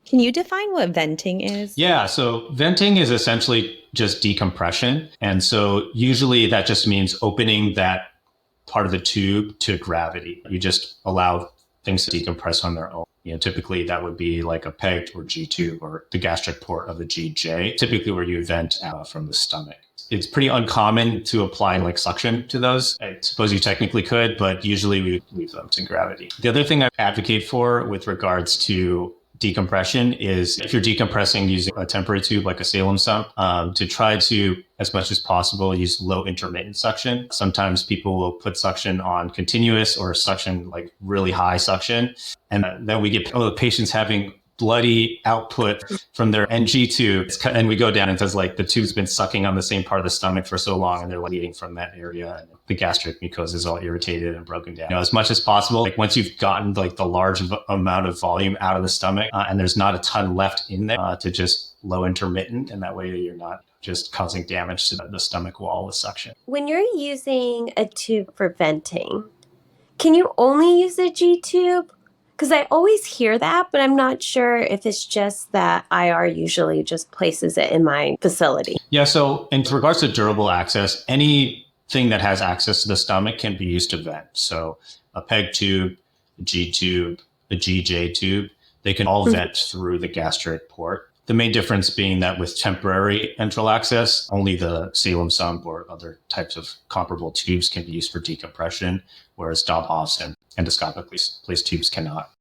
Can you define what venting is? Yeah, so venting is essentially just decompression. And so usually that just means opening that part of the tube to gravity. You just allow things to decompress on their own. Typically that would be like a PEG or G tube or the gastric port of the GJ, typically where you vent out from the stomach. It's pretty uncommon to apply like suction to those. I suppose you technically could, but usually we leave them to gravity. The other thing I advocate for with regards to decompression is if you're decompressing using a temporary tube like a Salem sump, to try to, as much as possible, use low intermittent suction. Sometimes people will put suction on continuous or suction like really high suction. And then we get patients having bloody output from their NG tube. And we go down and it says like the tube's been sucking on the same part of the stomach for so long and they're bleeding from that area. And the gastric mucosa is all irritated and broken down. As much as possible, like once you've gotten like the large amount of volume out of the stomach and there's not a ton left in there, to just low intermittent. And that way you're not just causing damage to the stomach wall with suction. When you're using a tube for venting, can you only use a G tube? Because I always hear that, but I'm not sure if it's just that IR usually just places it in my facility. Yeah, so in regards to durable access, anything that has access to the stomach can be used to vent. So a PEG tube, a G tube, a GJ tube, they can all vent through the gastric port. The main difference being that with temporary enteral access, only the Salem sump or other types of comparable tubes can be used for decompression, whereas Domhoff's and endoscopically placed tubes cannot.